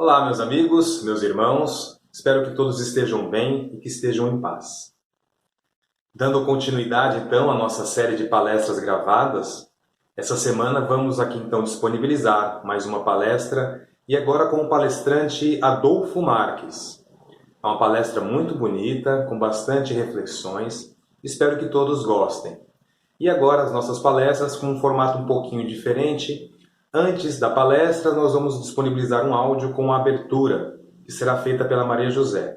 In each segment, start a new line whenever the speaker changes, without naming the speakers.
Olá, meus amigos, meus irmãos, espero que todos estejam bem e que estejam em paz. Dando continuidade, então, à nossa série de palestras gravadas, essa semana vamos aqui, então, disponibilizar mais uma palestra e agora com o palestrante Adolfo Marques. É uma palestra muito bonita, com bastante reflexões, espero que todos gostem. E agora as nossas palestras com um formato um pouquinho diferente. Antes da palestra, nós vamos disponibilizar um áudio com a abertura, que será feita pela Maria José,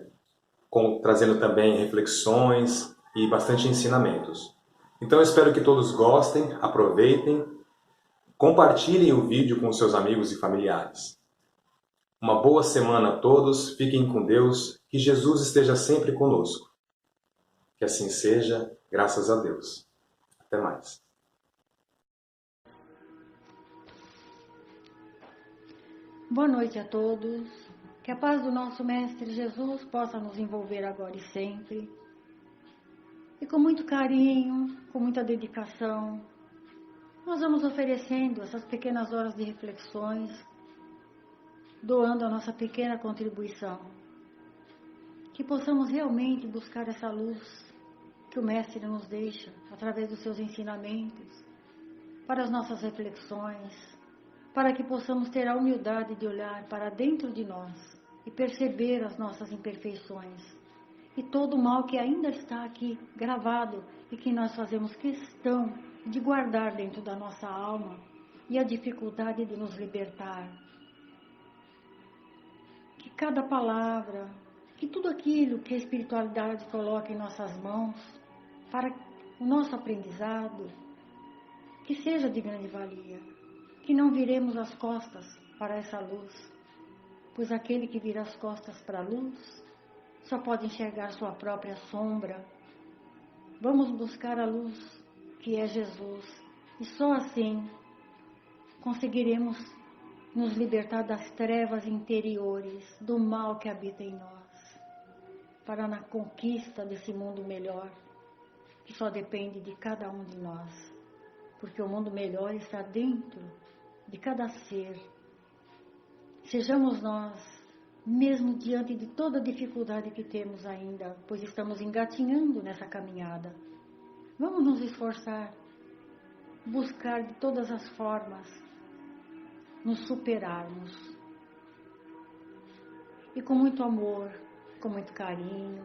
trazendo também reflexões e bastante ensinamentos. Então, eu espero que todos gostem, aproveitem, compartilhem o vídeo com seus amigos e familiares. Uma boa semana a todos, fiquem com Deus, que Jesus esteja sempre conosco. Que assim seja, graças a Deus. Até mais.
Boa noite a todos. Que a paz do nosso Mestre Jesus possa nos envolver agora e sempre. E com muito carinho, com muita dedicação, nós vamos oferecendo essas pequenas horas de reflexões, doando a nossa pequena contribuição. Que possamos realmente buscar essa luz que o Mestre nos deixa através dos seus ensinamentos, para as nossas reflexões, para que possamos ter a humildade de olhar para dentro de nós e perceber as nossas imperfeições e todo o mal que ainda está aqui gravado e que nós fazemos questão de guardar dentro da nossa alma e a dificuldade de nos libertar. Que cada palavra, que tudo aquilo que a espiritualidade coloca em nossas mãos para o nosso aprendizado, que seja de grande valia. Que não viremos as costas para essa luz, pois aquele que vira as costas para a luz só pode enxergar sua própria sombra. Vamos buscar a luz que é Jesus e só assim conseguiremos nos libertar das trevas interiores, do mal que habita em nós, para na conquista desse mundo melhor, que só depende de cada um de nós, porque o mundo melhor está dentro de cada ser. Sejamos nós, mesmo diante de toda a dificuldade que temos ainda, pois estamos engatinhando nessa caminhada, vamos nos esforçar, buscar de todas as formas, nos superarmos. E com muito amor, com muito carinho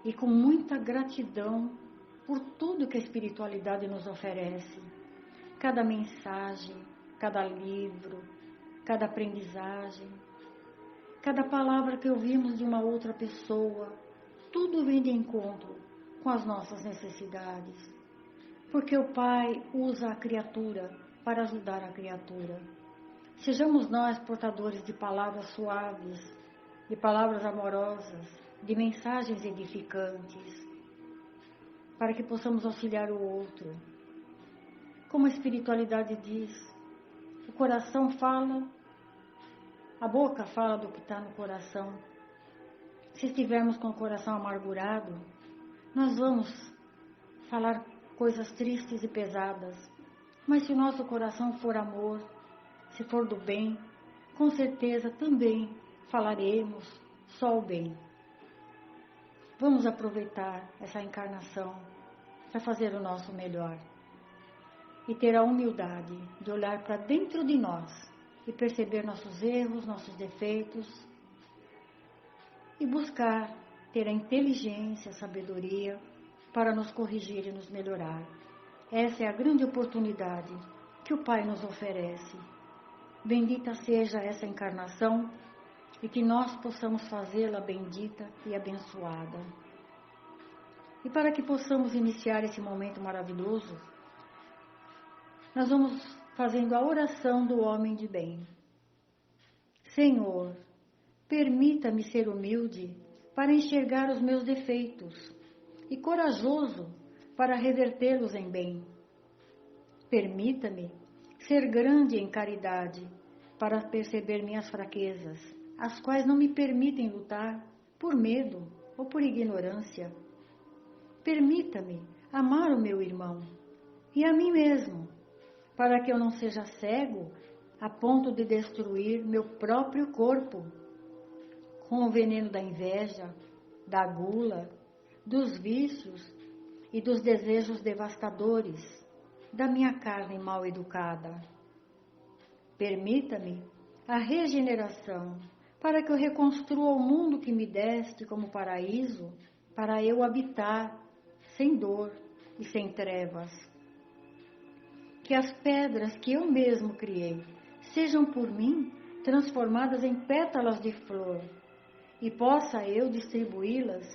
e com muita gratidão por tudo que a espiritualidade nos oferece. Cada mensagem, cada livro, cada aprendizagem, cada palavra que ouvimos de uma outra pessoa, tudo vem de encontro com as nossas necessidades. Porque o Pai usa a criatura para ajudar a criatura. Sejamos nós portadores de palavras suaves, de palavras amorosas, de mensagens edificantes, para que possamos auxiliar o outro. Como a espiritualidade diz, o coração fala, a boca fala do que está no coração. Se estivermos com o coração amargurado, nós vamos falar coisas tristes e pesadas. Mas se o nosso coração for amor, se for do bem, com certeza também falaremos só o bem. Vamos aproveitar essa encarnação para fazer o nosso melhor. E ter a humildade de olhar para dentro de nós e perceber nossos erros, nossos defeitos e buscar ter a inteligência, a sabedoria para nos corrigir e nos melhorar. Essa é a grande oportunidade que o Pai nos oferece. Bendita seja essa encarnação e que nós possamos fazê-la bendita e abençoada. E para que possamos iniciar esse momento maravilhoso, nós vamos fazendo a oração do homem de bem. Senhor, permita-me ser humilde para enxergar os meus defeitos e corajoso para revertê-los em bem. Permita-me ser grande em caridade para perceber minhas fraquezas, as quais não me permitem lutar por medo ou por ignorância. Permita-me amar o meu irmão e a mim mesmo, para que eu não seja cego a ponto de destruir meu próprio corpo, com o veneno da inveja, da gula, dos vícios e dos desejos devastadores da minha carne mal educada. Permita-me a regeneração, para que eu reconstrua o mundo que me deste como paraíso, para eu habitar sem dor e sem trevas. Que as pedras que eu mesmo criei sejam por mim transformadas em pétalas de flor, e possa eu distribuí-las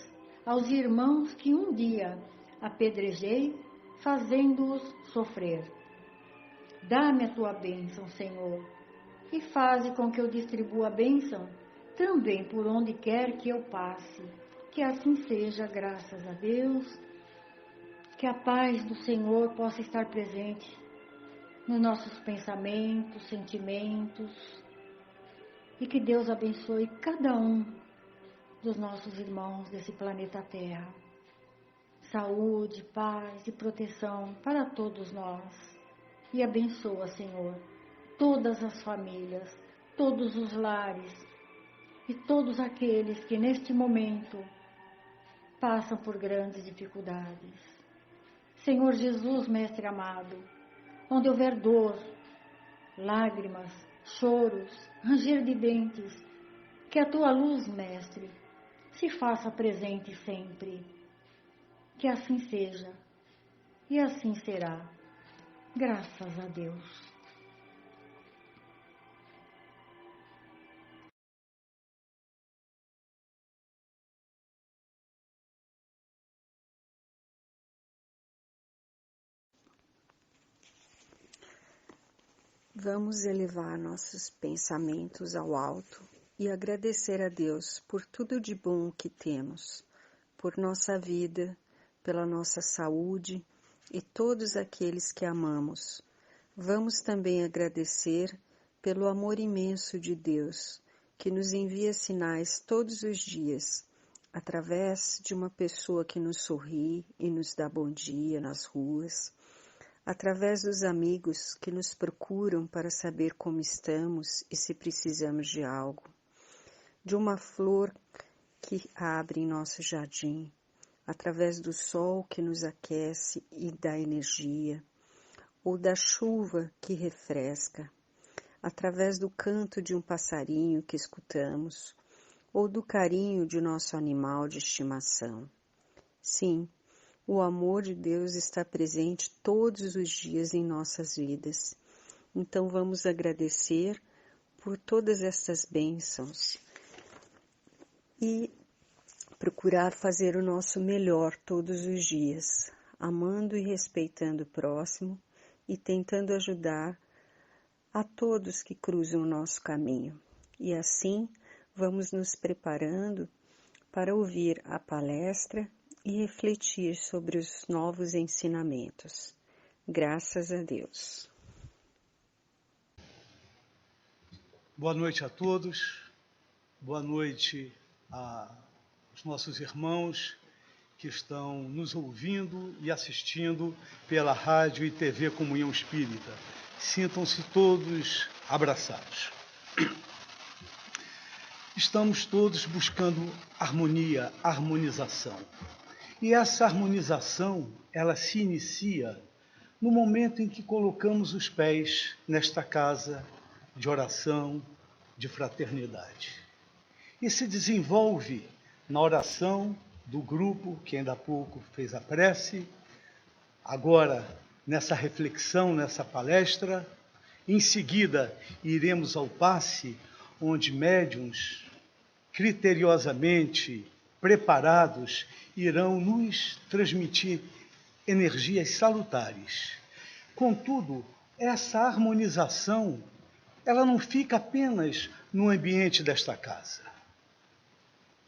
aos irmãos que um dia apedrejei, fazendo-os sofrer. Dá-me a tua bênção, Senhor, e faze com que eu distribua a bênção também por onde quer que eu passe. Que assim seja, graças a Deus. Que a paz do Senhor possa estar presente nos nossos pensamentos, sentimentos, e que Deus abençoe cada um dos nossos irmãos desse planeta Terra. Saúde, paz e proteção para todos nós. E abençoa, Senhor, todas as famílias, todos os lares e todos aqueles que neste momento passam por grandes dificuldades. Senhor Jesus, Mestre amado, onde houver dor, lágrimas, choros, ranger de dentes, que a tua luz, Mestre, se faça presente sempre. Que assim seja, e assim será, graças a Deus.
Vamos elevar nossos pensamentos ao alto e agradecer a Deus por tudo de bom que temos, por nossa vida, pela nossa saúde e todos aqueles que amamos. Vamos também agradecer pelo amor imenso de Deus, que nos envia sinais todos os dias, através de uma pessoa que nos sorri e nos dá bom dia nas ruas, através dos amigos que nos procuram para saber como estamos e se precisamos de algo, de uma flor que abre em nosso jardim, através do sol que nos aquece e dá energia, ou da chuva que refresca, através do canto de um passarinho que escutamos, ou do carinho de nosso animal de estimação. Sim, o amor de Deus está presente todos os dias em nossas vidas. Então vamos agradecer por todas estas bênçãos e procurar fazer o nosso melhor todos os dias, amando e respeitando o próximo e tentando ajudar a todos que cruzam o nosso caminho. E assim vamos nos preparando para ouvir a palestra e refletir sobre os novos ensinamentos. Graças a Deus.
Boa noite a todos, boa noite aos nossos irmãos que estão nos ouvindo e assistindo pela rádio e TV Comunhão Espírita. Sintam-se todos abraçados. Estamos todos buscando harmonia, harmonização. E essa harmonização, ela se inicia no momento em que colocamos os pés nesta casa de oração, de fraternidade. E se desenvolve na oração do grupo, que ainda há pouco fez a prece, agora nessa reflexão, nessa palestra. Em seguida, iremos ao passe, onde médiuns, criteriosamente preparados, irão nos transmitir energias salutares. Contudo, essa harmonização, ela não fica apenas no ambiente desta casa.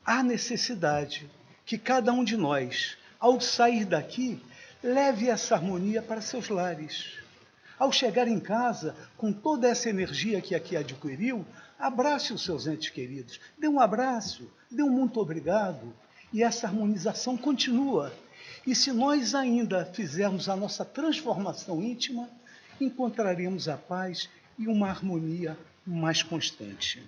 Há necessidade que cada um de nós, ao sair daqui, leve essa harmonia para seus lares. Ao chegar em casa, com toda essa energia que aqui adquiriu, abrace os seus entes queridos, dê um abraço, dê um muito obrigado, e essa harmonização continua. E se nós ainda fizermos a nossa transformação íntima, encontraremos a paz e uma harmonia mais constante.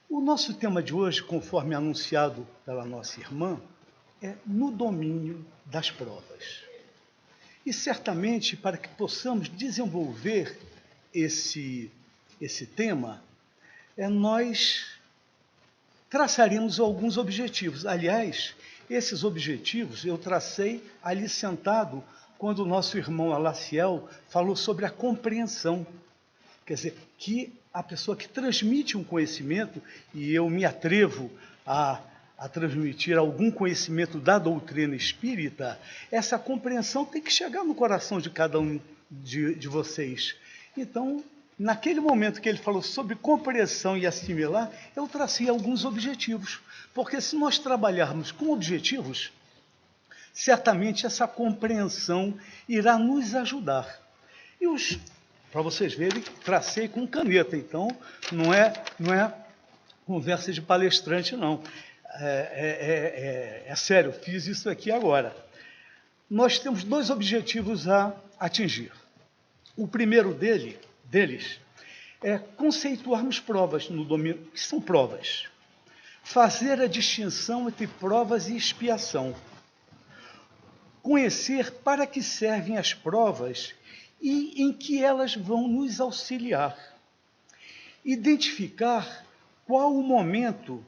O nosso tema de hoje, conforme anunciado pela nossa irmã, é no domínio das provas. E certamente, para que possamos desenvolver esse tema, nós traçaremos alguns objetivos. Aliás, esses objetivos eu tracei ali sentado quando o nosso irmão Alaciel falou sobre a compreensão. Quer dizer, que a pessoa que transmite um conhecimento, e eu me atrevo a transmitir algum conhecimento da doutrina espírita, essa compreensão tem que chegar no coração de cada um de vocês. Então, naquele momento que ele falou sobre compreensão e assimilar, eu tracei alguns objetivos. Porque se nós trabalharmos com objetivos, certamente essa compreensão irá nos ajudar. E para vocês verem, tracei com caneta, então não é conversa de palestrante, não. É sério, fiz isso aqui agora. Nós temos 2 objetivos a atingir. O primeiro deles é conceituarmos provas no domínio. O que são provas? Fazer a distinção entre provas e expiação. Conhecer para que servem as provas e em que elas vão nos auxiliar. Identificar qual o momento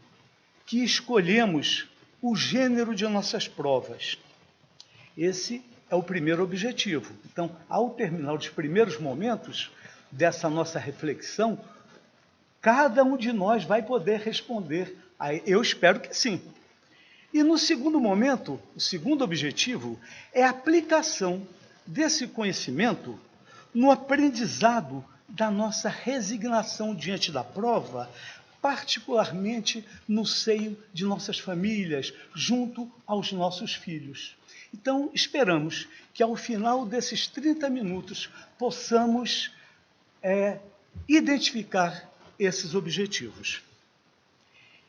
que escolhemos o gênero de nossas provas. Esse é o primeiro objetivo. Então, ao terminar os primeiros momentos dessa nossa reflexão, cada um de nós vai poder responder. Eu espero que sim. E no segundo momento, o segundo objetivo é a aplicação desse conhecimento no aprendizado da nossa resignação diante da prova, particularmente no seio de nossas famílias, junto aos nossos filhos. Então, esperamos que ao final desses 30 minutos possamos identificar esses objetivos.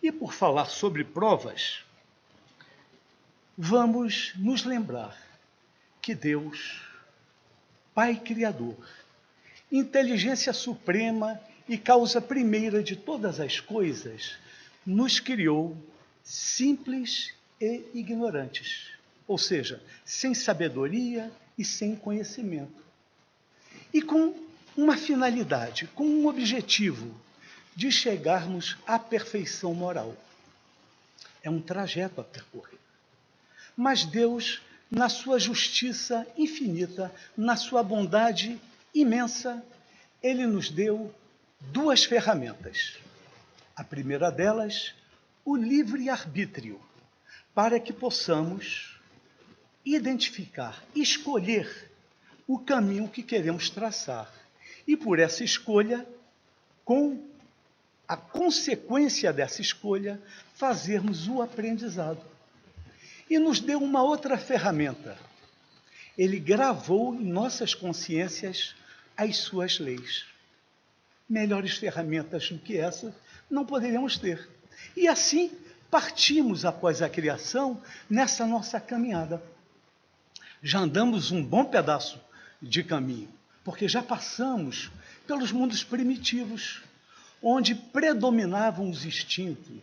E por falar sobre provas, vamos nos lembrar que Deus, Pai Criador, inteligência suprema e causa primeira de todas as coisas, nos criou simples e ignorantes, ou seja, sem sabedoria e sem conhecimento. E com uma finalidade, com um objetivo de chegarmos à perfeição moral. É um trajeto a percorrer. Mas Deus, na sua justiça infinita, na sua bondade imensa, Ele nos deu 2 ferramentas. A primeira delas, o livre-arbítrio, para que possamos identificar, escolher o caminho que queremos traçar. E por essa escolha, com a consequência dessa escolha, fazermos o aprendizado. E nos deu uma outra ferramenta. Ele gravou em nossas consciências as suas leis. Melhores ferramentas do que essa não poderíamos ter. E assim partimos após a criação nessa nossa caminhada. Já andamos um bom pedaço de caminho, porque já passamos pelos mundos primitivos, onde predominavam os instintos,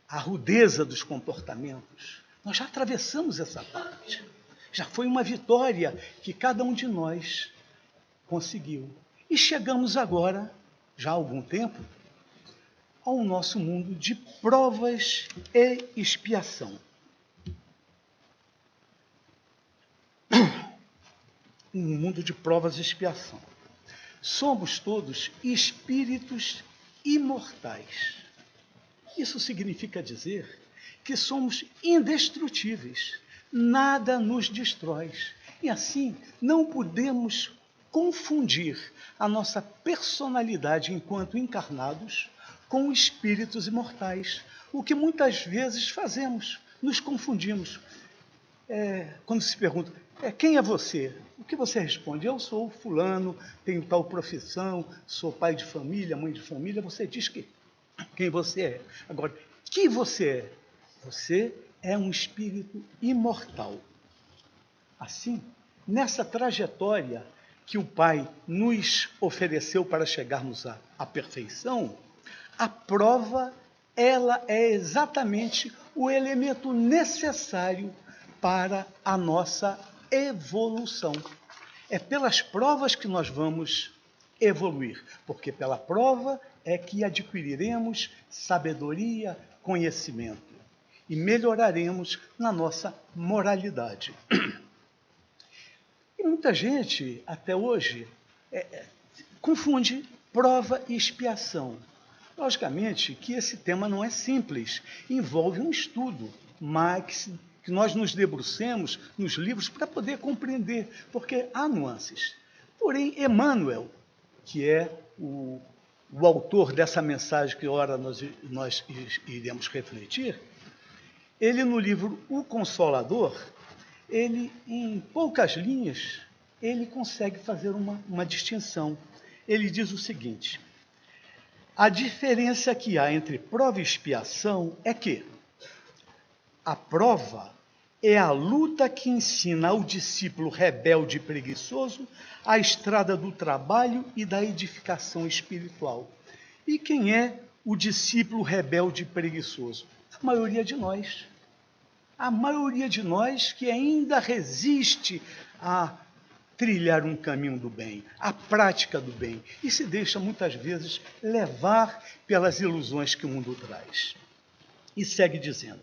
a rudeza dos comportamentos. Nós já atravessamos essa parte. Já foi uma vitória que cada um de nós conseguiu. E chegamos agora, já há algum tempo, ao nosso mundo de provas e expiação. Um mundo de provas e expiação. Somos todos espíritos imortais. Isso significa dizer que somos indestrutíveis, nada nos destrói. E assim, não podemos confundir a nossa personalidade enquanto encarnados com espíritos imortais, o que muitas vezes fazemos, nos confundimos. Quando se pergunta, quem é você? O que você responde? Eu sou fulano, tenho tal profissão, sou pai de família, mãe de família. Você diz quem você é. Agora, que você é? Você é um espírito imortal. Assim, nessa trajetória que o Pai nos ofereceu para chegarmos à perfeição, a prova, ela é exatamente o elemento necessário para a nossa evolução. É pelas provas que nós vamos evoluir, porque pela prova é que adquiriremos sabedoria, conhecimento e melhoraremos na nossa moralidade. E muita gente, até hoje, confunde prova e expiação. Logicamente que esse tema não é simples, envolve um estudo, mas que nós nos debrucemos nos livros para poder compreender, porque há nuances. Porém, Emmanuel, que é o autor dessa mensagem que ora nós iremos refletir, ele no livro O Consolador, ele em poucas linhas, ele consegue fazer uma distinção. Ele diz o seguinte: a diferença que há entre prova e expiação é que a prova é a luta que ensina ao discípulo rebelde e preguiçoso a estrada do trabalho e da edificação espiritual. E quem é o discípulo rebelde e preguiçoso? A maioria de nós. A maioria de nós que ainda resiste a trilhar um caminho do bem, a prática do bem, e se deixa muitas vezes levar pelas ilusões que o mundo traz. E segue dizendo: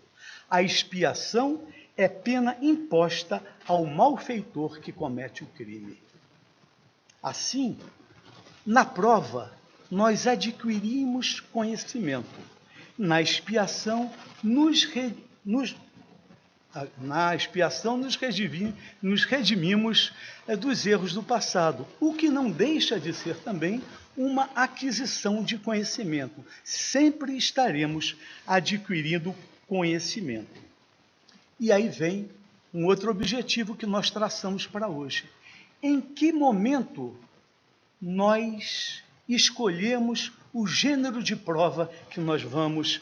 a expiação é pena imposta ao malfeitor que comete o crime. Assim, na prova, nós adquirimos conhecimento. Na expiação, nos redimimos dos erros do passado, o que não deixa de ser também uma aquisição de conhecimento. Sempre estaremos adquirindo conhecimento. E aí vem um outro objetivo que nós traçamos para hoje. Em que momento nós escolhemos o gênero de prova que nós vamos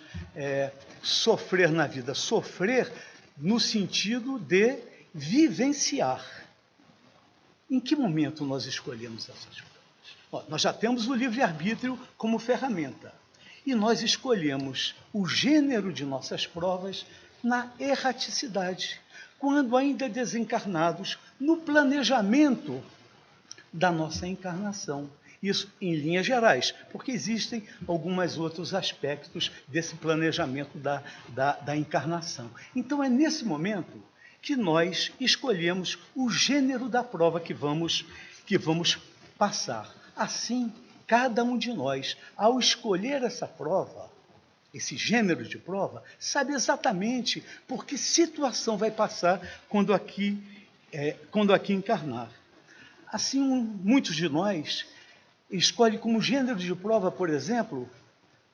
sofrer na vida? Sofrer no sentido de vivenciar. Em que momento nós escolhemos essas provas? Nós já temos o livre-arbítrio como ferramenta. E nós escolhemos o gênero de nossas provas na erraticidade, quando ainda desencarnados, no planejamento da nossa encarnação. Isso em linhas gerais, porque existem alguns outros aspectos desse planejamento da encarnação. Então é nesse momento que nós escolhemos o gênero da prova que vamos passar. Assim, cada um de nós, ao escolher essa prova, esse gênero de prova, sabe exatamente por que situação vai passar quando aqui encarnar. Assim, muitos de nós escolhem como gênero de prova, por exemplo,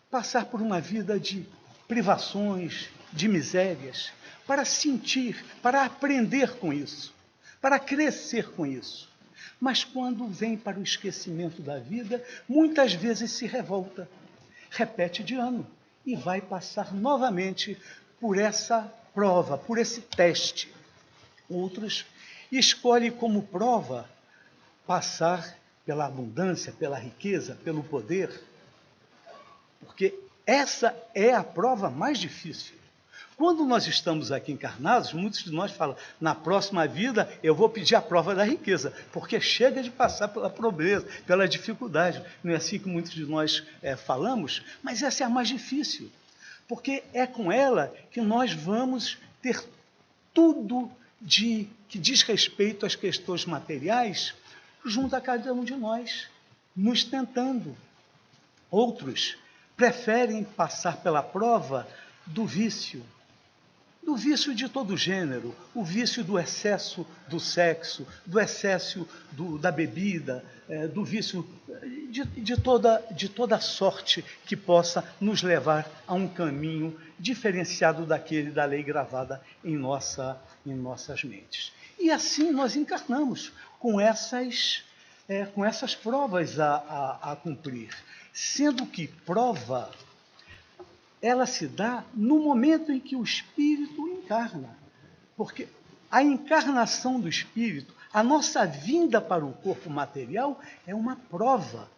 passar por uma vida de privações, de misérias, para sentir, para aprender com isso, para crescer com isso. Mas quando vem para o esquecimento da vida, muitas vezes se revolta, repete de ano e vai passar novamente por essa prova, por esse teste. Outros escolhem como prova passar pela abundância, pela riqueza, pelo poder, porque essa é a prova mais difícil. Quando nós estamos aqui encarnados, muitos de nós falam, na próxima vida eu vou pedir a prova da riqueza, porque chega de passar pela pobreza, pela dificuldade. Não é assim que muitos de nós falamos? Mas essa é a mais difícil, porque é com ela que nós vamos ter tudo que diz respeito às questões materiais junto a cada um de nós, nos tentando. Outros preferem passar pela prova do vício de todo gênero, o vício do excesso do sexo, do excesso da bebida, do vício de toda sorte que possa nos levar a um caminho diferenciado daquele da lei gravada em nossas mentes. E assim nós encarnamos com essas provas a cumprir, sendo que prova ela se dá no momento em que o espírito encarna. Porque a encarnação do espírito, A nossa vinda para o corpo material é uma prova.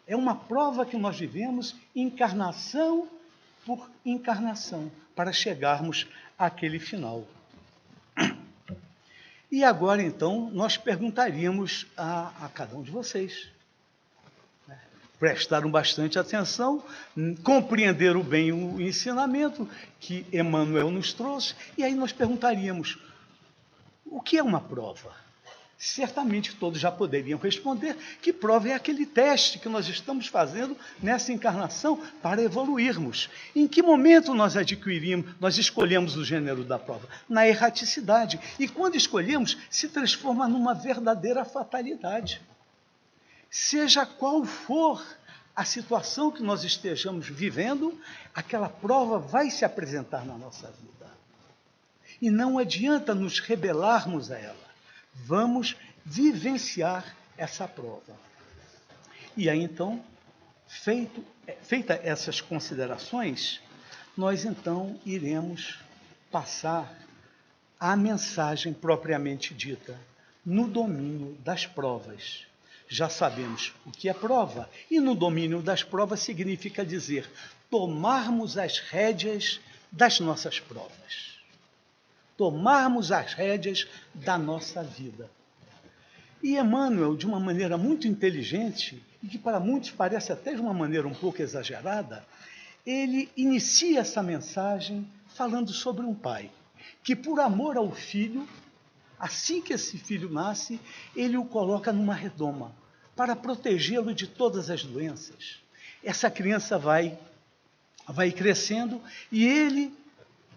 É uma prova que nós vivemos encarnação por encarnação, para chegarmos àquele final. E agora, então, nós perguntaríamos a cada um de vocês. Prestaram bastante atenção, compreenderam bem o ensinamento que Emmanuel nos trouxe, e aí nós perguntaríamos, o que é uma prova? Certamente todos já poderiam responder que prova é aquele teste que nós estamos fazendo nessa encarnação para evoluirmos. Em que momento nós adquirimos, nós escolhemos o gênero da prova? Na erraticidade. E quando escolhemos, se transforma numa verdadeira fatalidade. Seja qual for a situação que nós estejamos vivendo, aquela prova vai se apresentar na nossa vida. E não adianta nos rebelarmos a ela. Vamos vivenciar essa prova. E aí, então, feita essas considerações, nós, então, iremos passar à mensagem propriamente dita, no domínio das provas. Já sabemos o que é prova, e no domínio das provas significa dizer, tomarmos as rédeas das nossas provas. Tomarmos as rédeas da nossa vida. E Emmanuel, de uma maneira muito inteligente, e que para muitos parece até de uma maneira um pouco exagerada, ele inicia essa mensagem falando sobre um pai, que por amor ao filho, assim que esse filho nasce, ele o coloca numa redoma, para protegê-lo de todas as doenças. Essa criança vai crescendo, e ele,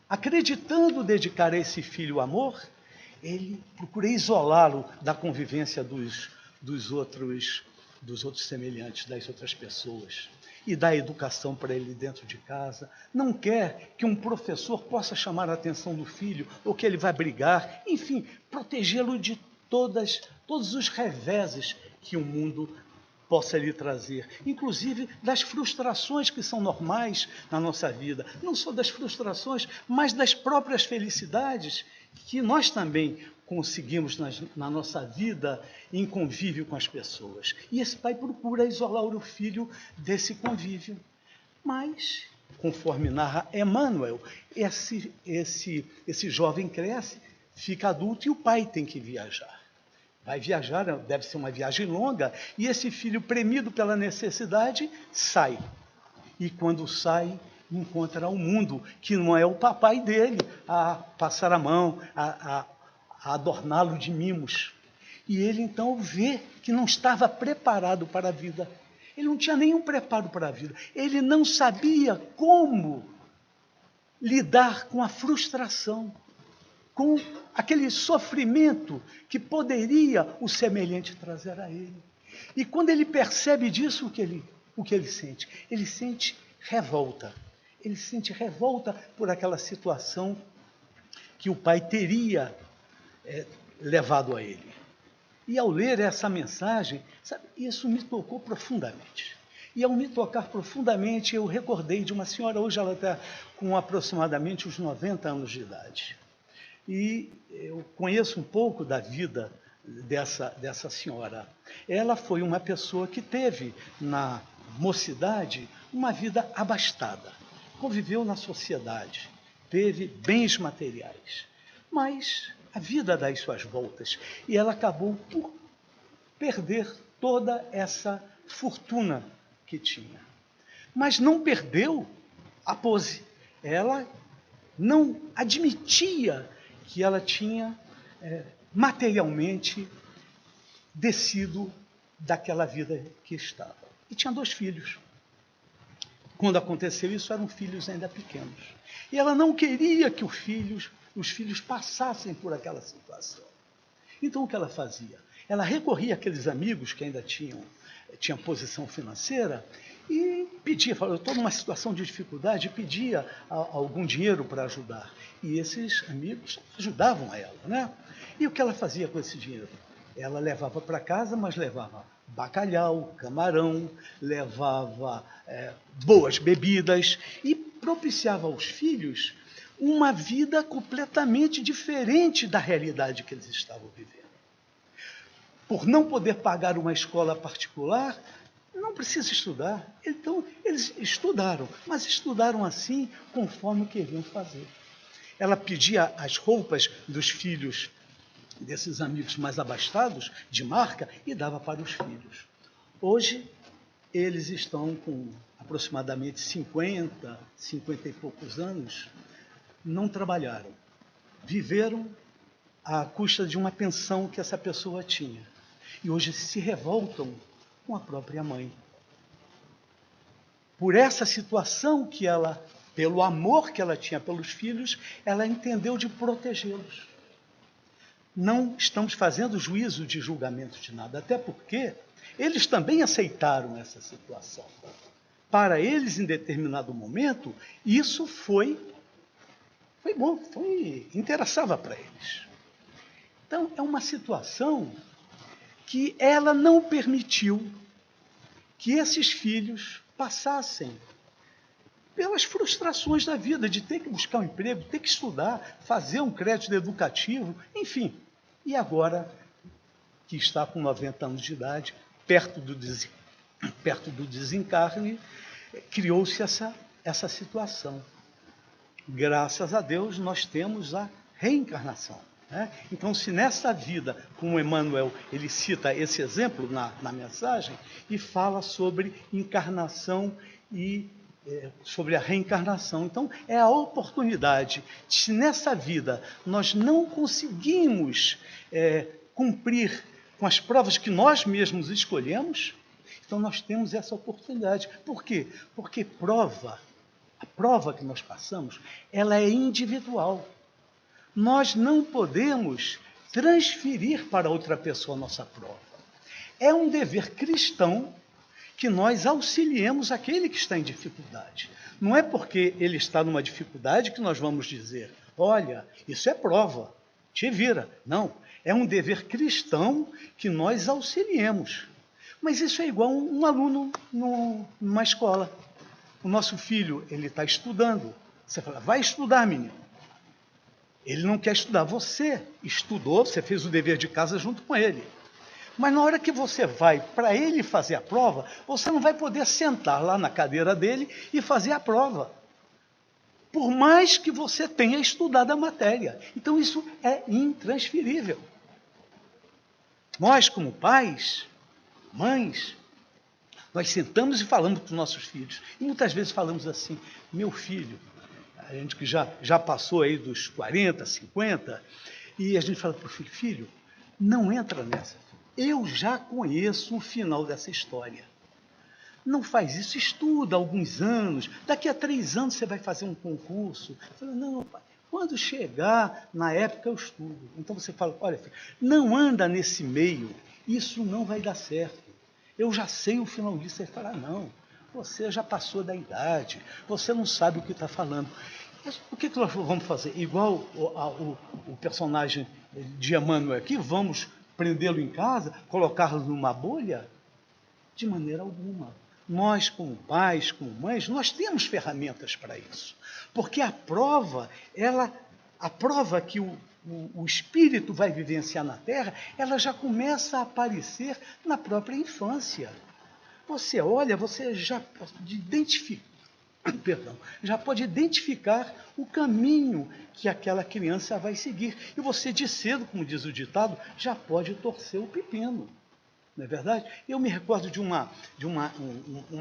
acreditando dedicar a esse filho amor, ele procura isolá-lo da convivência dos outros semelhantes, das outras pessoas, e dá educação para ele dentro de casa. Não quer que um professor possa chamar a atenção do filho, ou que ele vai brigar, enfim, protegê-lo de todos os reveses que o mundo possa lhe trazer, inclusive das frustrações que são normais na nossa vida, não só das frustrações, mas das próprias felicidades que nós também conseguimos na nossa vida em convívio com as pessoas. E esse pai procura isolar o filho desse convívio. Mas, conforme narra Emmanuel, esse jovem cresce, fica adulto e o pai tem que viajar. Vai viajar, deve ser uma viagem longa, e esse filho, premido pela necessidade, sai. E quando sai, encontra o mundo, que não é o papai dele, a passar a mão, a adorná-lo de mimos. E ele, então, vê que não estava preparado para a vida. Ele não tinha nenhum preparo para a vida. Ele não sabia como lidar com a frustração, com aquele sofrimento que poderia o semelhante trazer a ele. E quando ele percebe disso, o que ele sente? Ele sente revolta. Ele sente revolta por aquela situação que o pai teria levado a ele. E ao ler essa mensagem, sabe, isso me tocou profundamente. E ao me tocar profundamente, eu recordei de uma senhora, hoje ela está com aproximadamente uns 90 anos de idade. E eu conheço um pouco da vida dessa senhora. Ela foi uma pessoa que teve, na mocidade, uma vida abastada. Conviveu na sociedade, teve bens materiais. Mas a vida dá as suas voltas. E ela acabou por perder toda essa fortuna que tinha. Mas não perdeu a pose. Ela não admitia que ela tinha materialmente descido daquela vida que estava. E tinha 2 filhos. Quando aconteceu isso, eram filhos ainda pequenos. E ela não queria que os filhos passassem por aquela situação. Então, o que ela fazia? Ela recorria àqueles amigos que ainda tinham posição financeira e pedia, falou, eu estou numa situação de dificuldade, pedia algum dinheiro para ajudar. E esses amigos ajudavam a ela, né? E o que ela fazia com esse dinheiro? Ela levava para casa, mas levava bacalhau, camarão, levava boas bebidas e propiciava aos filhos uma vida completamente diferente da realidade que eles estavam vivendo. por não poder pagar uma escola particular, não precisa estudar. Então, eles estudaram, mas estudaram assim, conforme queriam fazer. Ela pedia as roupas dos filhos desses amigos mais abastados, de marca, e dava para os filhos. Hoje, eles estão com aproximadamente 50 e poucos anos, não trabalharam, viveram à custa de uma pensão que essa pessoa tinha. E hoje se revoltam com a própria mãe. Por essa situação que ela, pelo amor que ela tinha pelos filhos, ela entendeu de protegê-los. Não estamos fazendo juízo de julgamento de nada, até porque eles também aceitaram essa situação. Para eles, em determinado momento, isso foi bom, interessava para eles. Então, é uma situação que ela não permitiu que esses filhos passassem pelas frustrações da vida, de ter que buscar um emprego, ter que estudar, fazer um crédito educativo, enfim. E agora, que está com 90 anos de idade, perto do desencarne, criou-se essa situação. Graças a Deus, nós temos a reencarnação. Então, se nessa vida, como Emmanuel, ele cita esse exemplo na mensagem, e fala sobre encarnação e sobre a reencarnação. Então, é a oportunidade, se nessa vida nós não conseguimos cumprir com as provas que nós mesmos escolhemos, então nós temos essa oportunidade. Por quê? Porque a prova que nós passamos, ela é individual. Nós não podemos transferir para outra pessoa a nossa prova. É um dever cristão que nós auxiliemos aquele que está em dificuldade. Não é porque ele está numa dificuldade que nós vamos dizer, olha, isso é prova, te vira. Não, é um dever cristão que nós auxiliemos. Mas isso é igual um aluno numa escola. O nosso filho, ele está estudando. Você fala, vai estudar, menino. Ele não quer estudar. Você estudou, você fez o dever de casa junto com ele. Mas na hora que você vai para ele fazer a prova, você não vai poder sentar lá na cadeira dele e fazer a prova. Por mais que você tenha estudado a matéria. Então isso é intransferível. Nós, como pais, mães, nós sentamos e falamos para os nossos filhos. E muitas vezes falamos assim, meu filho, a gente que já passou aí dos 40, 50, e a gente fala para o filho, filho, não entra nessa. Eu já conheço o final dessa história. Não faz isso, estuda alguns anos, daqui a 3 anos você vai fazer um concurso. Fala, não, pai, quando chegar na época eu estudo. Então você fala, olha, filho, não anda nesse meio, isso não vai dar certo. Eu já sei o final disso. Você fala, não, você já passou da idade, você não sabe o que está falando. O que nós vamos fazer? Igual o personagem de Emmanuel aqui, vamos prendê-lo em casa, colocá-lo numa bolha? De maneira alguma. Nós, como pais, como mães, nós temos ferramentas para isso. Porque a prova que o espírito vai vivenciar na Terra, ela já começa a aparecer na própria infância. Você olha, você já pode identificar o caminho que aquela criança vai seguir. E você, de cedo, como diz o ditado, já pode torcer o pepino. Não é verdade? Eu me recordo de uma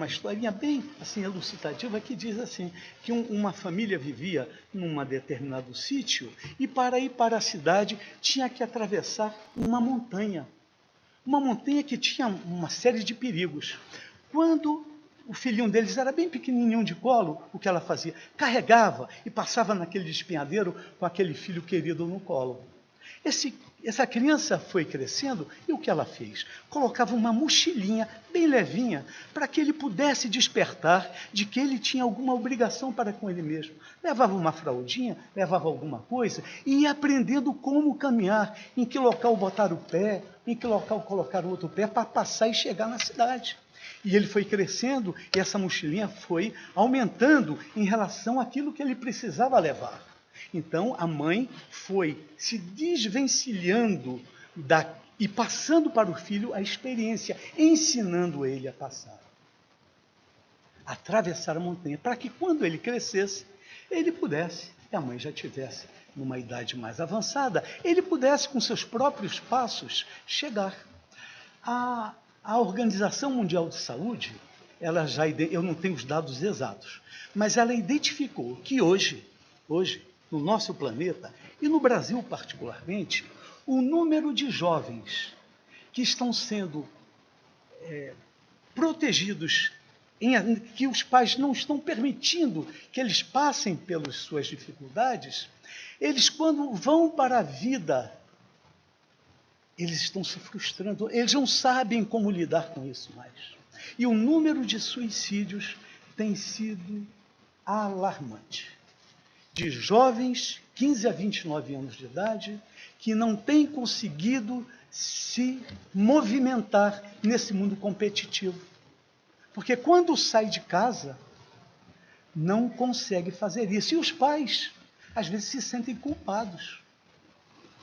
historinha bem assim, elucidativa, que diz assim, que uma família vivia num determinado sítio e para ir para a cidade tinha que atravessar uma montanha que tinha uma série de perigos. Quando o filhinho deles era bem pequenininho de colo, o que ela fazia? Carregava e passava naquele despenhadeiro com aquele filho querido no colo. Essa criança foi crescendo e o que ela fez? Colocava uma mochilinha bem levinha para que ele pudesse despertar de que ele tinha alguma obrigação para com ele mesmo. Levava uma fraldinha, levava alguma coisa e ia aprendendo como caminhar, em que local botar o pé, em que local colocar o outro pé para passar e chegar na cidade. E ele foi crescendo e essa mochilinha foi aumentando em relação àquilo que ele precisava levar. Então, a mãe foi se desvencilhando e passando para o filho a experiência, ensinando ele a passar, a atravessar a montanha, para que quando ele crescesse, ele pudesse, e a mãe já tivesse numa idade mais avançada, ele pudesse com seus próprios passos chegar. A Organização Mundial de Saúde, eu não tenho os dados exatos, mas ela identificou que hoje, no nosso planeta, e no Brasil particularmente, o número de jovens que estão sendo protegidos, que os pais não estão permitindo que eles passem pelas suas dificuldades, eles, quando vão para a vida, eles estão se frustrando, eles não sabem como lidar com isso mais. E o número de suicídios tem sido alarmante. De jovens, 15 a 29 anos de idade, que não têm conseguido se movimentar nesse mundo competitivo. Porque quando sai de casa, não consegue fazer isso. E os pais, às vezes, se sentem culpados.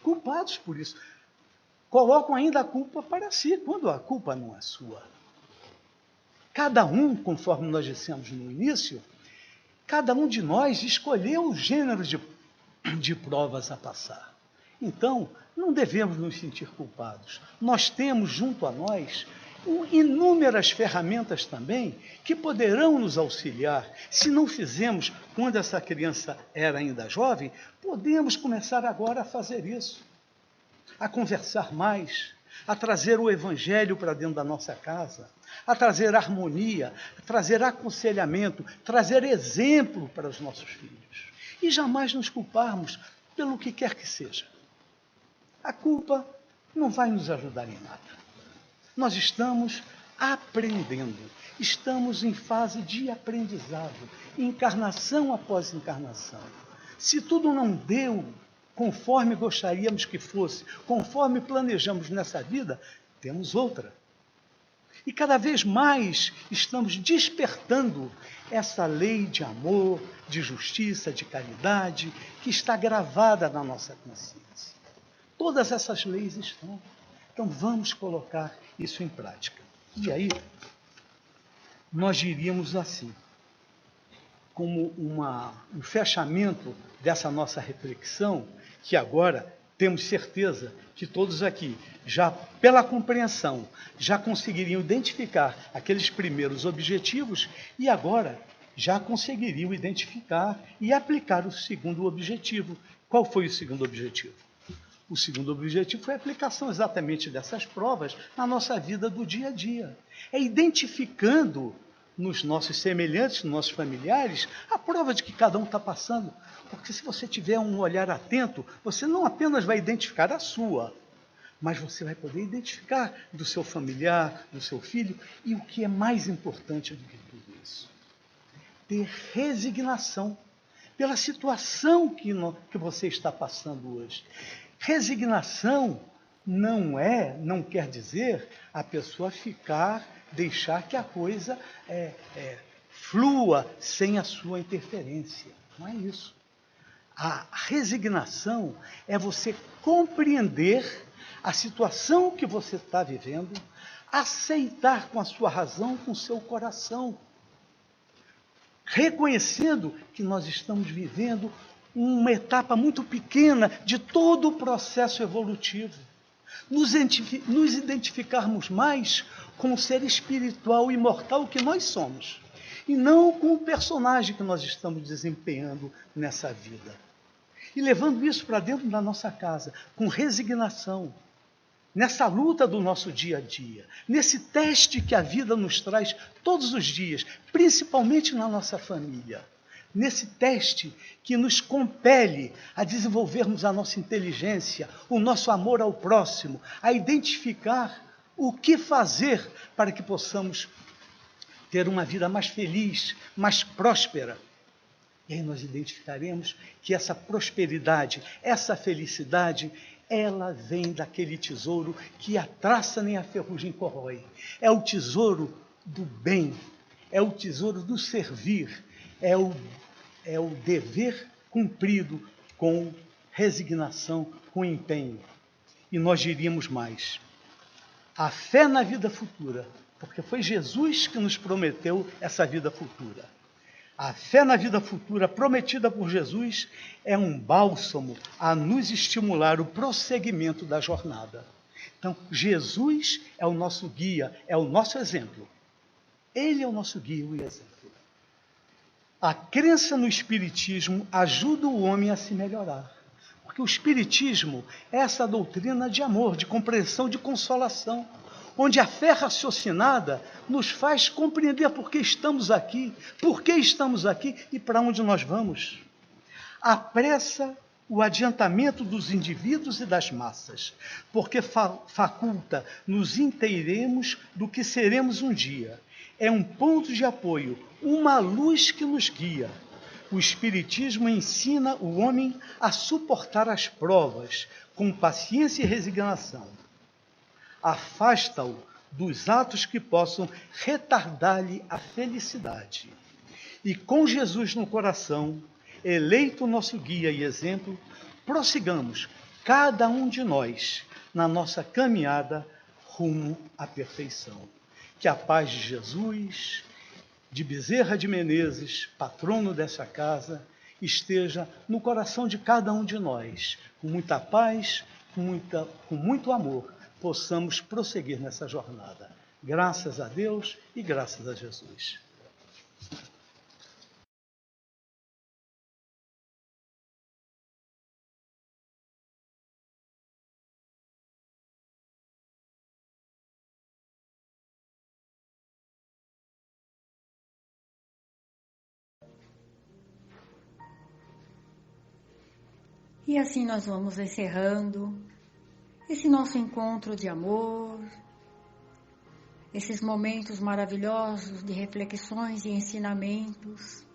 Culpados por isso. Colocam ainda a culpa para si, quando a culpa não é sua. Cada um, conforme nós dissemos no início, cada um de nós escolheu o gênero de provas a passar. Então, não devemos nos sentir culpados. Nós temos junto a nós inúmeras ferramentas também que poderão nos auxiliar. Se não fizemos quando essa criança era ainda jovem, podemos começar agora a fazer isso. A conversar mais, a trazer o Evangelho para dentro da nossa casa, a trazer harmonia, a trazer aconselhamento, trazer exemplo para os nossos filhos. E jamais nos culparmos pelo que quer que seja. A culpa não vai nos ajudar em nada. Nós estamos aprendendo, estamos em fase de aprendizado, encarnação após encarnação. Se tudo não deu conforme gostaríamos que fosse, conforme planejamos nessa vida, temos outra. E cada vez mais estamos despertando essa lei de amor, de justiça, de caridade, que está gravada na nossa consciência. Todas essas leis estão. Então vamos colocar isso em prática. E aí, nós diríamos assim, como um fechamento dessa nossa reflexão, que agora temos certeza que todos aqui, já pela compreensão, já conseguiriam identificar aqueles primeiros objetivos e agora já conseguiriam identificar e aplicar o segundo objetivo. Qual foi o segundo objetivo? O segundo objetivo foi a aplicação exatamente dessas provas na nossa vida do dia a dia. É identificando nos nossos semelhantes, nos nossos familiares, a prova de que cada um está passando. Porque se você tiver um olhar atento, você não apenas vai identificar a sua, mas você vai poder identificar do seu familiar, do seu filho, e o que é mais importante do que tudo isso, ter resignação pela situação que você está passando hoje. Resignação não quer dizer a pessoa deixar que a coisa flua sem a sua interferência. Não é isso. A resignação é você compreender a situação que você está vivendo, aceitar com a sua razão, com o seu coração, reconhecendo que nós estamos vivendo uma etapa muito pequena de todo o processo evolutivo. Nos identificarmos mais com o ser espiritual e imortal que nós somos, e não com o personagem que nós estamos desempenhando nessa vida. E levando isso para dentro da nossa casa, com resignação, nessa luta do nosso dia a dia, nesse teste que a vida nos traz todos os dias, principalmente na nossa família. Nesse teste que nos compele a desenvolvermos a nossa inteligência, o nosso amor ao próximo, a identificar o que fazer para que possamos ter uma vida mais feliz, mais próspera. E aí nós identificaremos que essa prosperidade, essa felicidade, ela vem daquele tesouro que a traça nem a ferrugem corrói. É o tesouro do bem, é o tesouro do servir, é o dever cumprido com resignação, com empenho. E nós diríamos mais: a fé na vida futura, porque foi Jesus que nos prometeu essa vida futura. A fé na vida futura prometida por Jesus é um bálsamo a nos estimular o prosseguimento da jornada. Então, Jesus é o nosso guia, é o nosso exemplo. Ele é o nosso guia e exemplo. A crença no Espiritismo ajuda o homem a se melhorar. Porque o Espiritismo é essa doutrina de amor, de compreensão, de consolação, onde a fé raciocinada nos faz compreender por que estamos aqui e para onde nós vamos. Apressa o adiantamento dos indivíduos e das massas, porque faculta nos inteiremos do que seremos um dia. É um ponto de apoio, uma luz que nos guia. O Espiritismo ensina o homem a suportar as provas com paciência e resignação. Afasta-o dos atos que possam retardar-lhe a felicidade. E com Jesus no coração, eleito nosso guia e exemplo, prossigamos, cada um de nós, na nossa caminhada rumo à perfeição. Que a paz de Jesus, de Bezerra de Menezes, patrono dessa casa, esteja no coração de cada um de nós, com muita paz, com muito amor, possamos prosseguir nessa jornada. Graças a Deus e graças a Jesus.
E assim nós vamos encerrando esse nosso encontro de amor, esses momentos maravilhosos de reflexões e ensinamentos.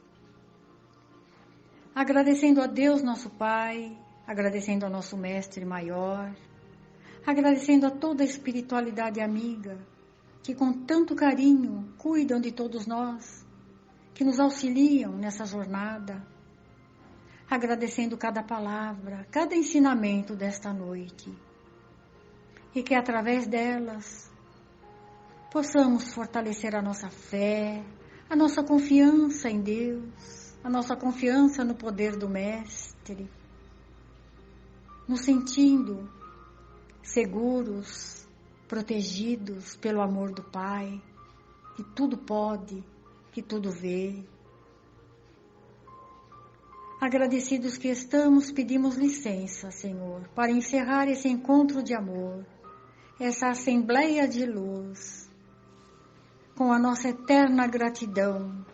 Agradecendo a Deus, nosso Pai, agradecendo ao nosso Mestre Maior, agradecendo a toda a espiritualidade amiga, que com tanto carinho cuidam de todos nós, que nos auxiliam nessa jornada, agradecendo cada palavra, cada ensinamento desta noite, e que através delas possamos fortalecer a nossa fé, a nossa confiança em Deus, a nossa confiança no poder do Mestre, nos sentindo seguros, protegidos pelo amor do Pai, que tudo pode, que tudo vê. Agradecidos que estamos, pedimos licença, Senhor, para encerrar esse encontro de amor, essa assembleia de luz, com a nossa eterna gratidão.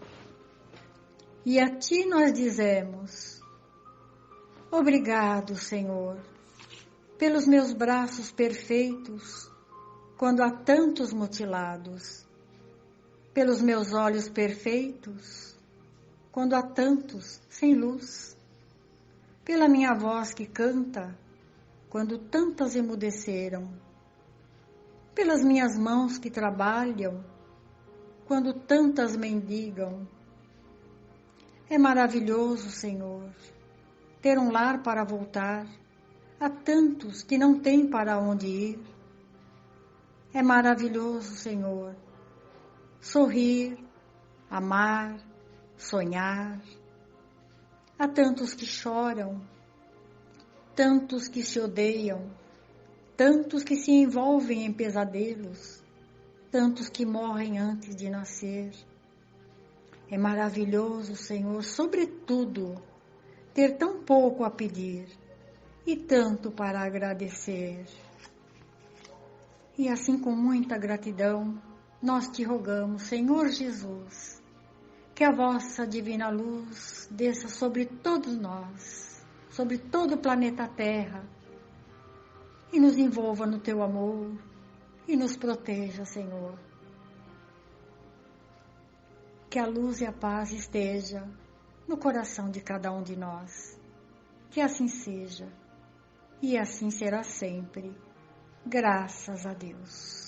E a Ti nós dizemos: obrigado, Senhor, pelos meus braços perfeitos, quando há tantos mutilados, pelos meus olhos perfeitos, quando há tantos sem luz, pela minha voz que canta, quando tantas emudeceram, pelas minhas mãos que trabalham, quando tantas mendigam. É maravilhoso, Senhor, ter um lar para voltar a tantos que não têm para onde ir. É maravilhoso, Senhor, sorrir, amar, sonhar. Há tantos que choram, tantos que se odeiam, tantos que se envolvem em pesadelos, tantos que morrem antes de nascer. É maravilhoso, Senhor, sobretudo, ter tão pouco a pedir e tanto para agradecer. E assim, com muita gratidão, nós te rogamos, Senhor Jesus, que a vossa divina luz desça sobre todos nós, sobre todo o planeta Terra, e nos envolva no teu amor e nos proteja, Senhor. Que a luz e a paz esteja no coração de cada um de nós. Que assim seja, e assim será sempre, graças a Deus.